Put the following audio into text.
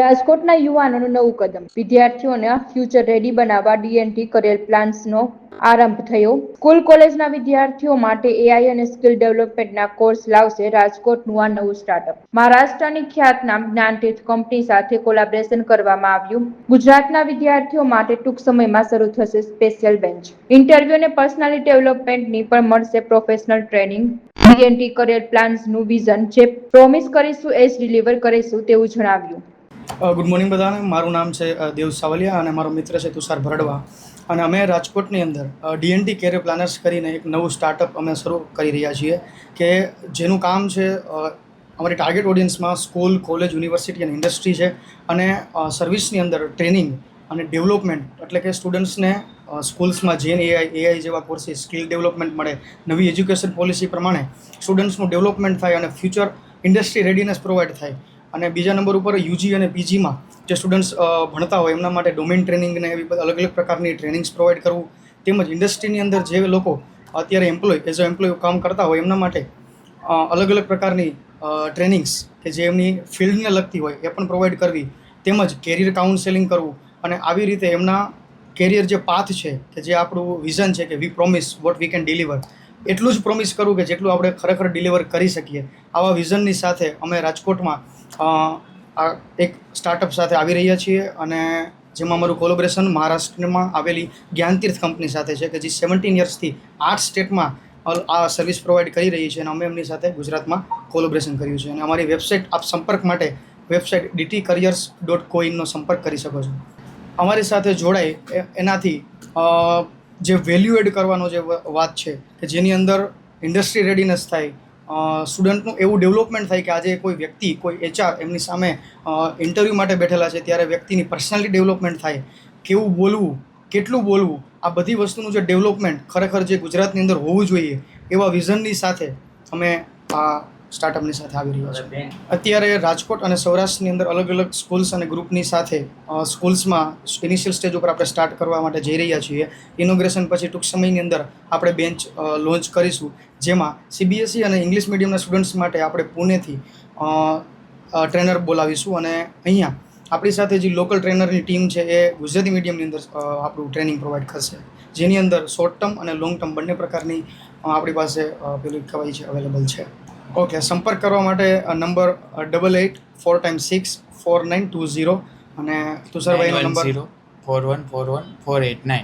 રાજકોટના યુવાનોનું નવું કદમ. વિદ્યાર્થીઓને ફ્યુચર રેડી બનાવવા ડીએનટી કરિયર પ્લાન્સનો આરંભ થયો. સ્કૂલ કોલેજના વિદ્યાર્થીઓ માટે એઆઈ અને સ્કિલ ડેવલપમેન્ટના કોર્સ લાવશે રાજકોટનું આ નવું સ્ટાર્ટઅપ. મહારાષ્ટ્રની ખ્યાતનામ જ્ઞાનતીર્થ કંપની સાથે કોલાબોરેશન કરવામાં આવ્યું. ગુજરાતના વિદ્યાર્થીઓ માટે ટૂંક સમયમાં શરૂ થશે સ્પેશિયલ બેન્ચ. ઇન્ટરવ્યુ અને પર્સનાલિટી ડેવલપમેન્ટની પણ મળશે પ્રોફેશનલ ટ્રેનિંગ. ડીએનટી કરિયર પ્લાન્સનું વિઝન જે પ્રોમિસ કરીશું એ જ ડિલિવર કરીશું તેવું જણાવ્યું. ગુડ મોર્નિંગ બધાને. મારું નામ છે દેવ સાવલિયા અને મારો મિત્ર છે તુષાર ભરડવા. અને અમે રાજકોટની અંદર ડીએનટી કેરિયર પ્લાનર્સ કરીને એક નવું સ્ટાર્ટઅપ અમે શરૂ કરી રહ્યા છીએ કે જેનું કામ છે અમારી ટાર્ગેટ ઓડિયન્સમાં સ્કૂલ, કોલેજ, યુનિવર્સિટી અને ઇન્ડસ્ટ્રી છે. અને સર્વિસની અંદર ટ્રેનિંગ અને ડેવલપમેન્ટ એટલે કે સ્ટુડન્ટ્સને સ્કૂલ્સમાં જેન એઆઈ જેવા કોર્સીસ, સ્કિલ ડેવલપમેન્ટ મળે, નવી એજ્યુકેશન પોલિસી પ્રમાણે સ્ટુડન્ટ્સનું ડેવલપમેન્ટ થાય અને ફ્યુચર ઇન્ડસ્ટ્રી રેડીનેસ પ્રોવાઈડ થાય. અને બીજા નંબર ઉપર યુજી અને પીજીમાં જે સ્ટુડન્ટ્સ ભણતા હોય એમના માટે ડોમેન ટ્રેનિંગને એવી અલગ અલગ પ્રકારની ટ્રેનિંગ્સ પ્રોવાઈડ કરવું. તેમજ ઇન્ડસ્ટ્રીની અંદર જે લોકો અત્યારે એઝ અ એમ્પ્લોય કામ કરતા હોય એમના માટે અલગ અલગ પ્રકારની ટ્રેનિંગ્સ કે જે એમની ફિલ્ડને લગતી હોય એ પણ પ્રોવાઈડ કરવી. તેમજ કેરિયર કાઉન્સેલિંગ કરવું. અને આવી રીતે એમના કેરિયર જે પાથ છે કે જે આપણું વિઝન છે કે we promise what we can deliver, એટલું જ પ્રોમિસ કરવું કે જેટલું આપણે ખરેખર ડિલિવર કરી શકીએ. આવા વિઝનની સાથે અમે રાજકોટમાં એક સ્ટાર્ટઅપ સાથે આવી રહ્યા છીએ અને જેમાં અમારું કોલેબોરેશન મહારાષ્ટ્રમાં આવેલી જ્ઞાનતીર્થ કંપની સાથે છે કે જે 17 યર્સથી 8 સ્ટેટમાં આ સર્વિસ પ્રોવાઈડ કરી રહી છે અને અમે એમની સાથે ગુજરાતમાં કોલેબોરેશન કર્યું છે. અને અમારી વેબસાઇટ આપ સંપર્ક માટે વેબસાઇટ dtcareers.coin નો સંપર્ક કરી શકો છો. અમારી સાથે જોડાય એનાથી જે વેલ્યુ એડ કરવાનો જે વાત છે કે જેની અંદર ઇન્ડસ્ટ્રી રેડીનેસ થાય, સ્ટુડન્ટનું એવું ડેવલપમેન્ટ થાય કે આજે કોઈ વ્યક્તિ, કોઈ એચઆર એમની સામે ઇન્ટરવ્યૂ માટે બેઠેલા છે ત્યારે વ્યક્તિની પર્સનાલિટી ડેવલપમેન્ટ થાય, કેવું બોલવું, કેટલું બોલવું, આ બધી વસ્તુનું જે ડેવલપમેન્ટ ખરેખર જે ગુજરાતની અંદર હોવું જોઈએ એવા વિઝનની સાથે અમે આ સ્ટાર્ટઅપની સાથે આવી રહ્યા છીએ. અત્યારે રાજકોટ અને સૌરાષ્ટ્રની અંદર અલગ અલગ સ્કૂલ્સ અને ગ્રુપની સાથે સ્કૂલ્સમાં ઇનિશિયલ સ્ટેજ ઉપર આપણે સ્ટાર્ટ કરવા માટે જઈ રહ્યા છીએ. ઇનોગ્રેશન પછી ટૂંક સમયની અંદર આપણે બેન્ચ લોન્ચ કરીશું જેમાં સીબીએસઈ અને ઇંગ્લિશ મીડિયમના સ્ટુડન્ટ્સ માટે આપણે પુણેથી ટ્રેનર બોલાવીશું અને અહીંયા આપણી સાથે જે લોકલ ટ્રેનરની ટીમ છે એ ગુજરાતી મીડિયમની અંદર આપણું ટ્રેનિંગ પ્રોવાઈડ કરશે, જેની અંદર શોર્ટ ટર્મ અને લોંગ ટર્મ બંને પ્રકારની આપણી પાસે પેલું કહેવાય છે અવેલેબલ છે. ઓકે, સંપર્ક કરવા માટે નંબર 88-4x6-4920 અને તુષારભાઈનો નંબર 41414849.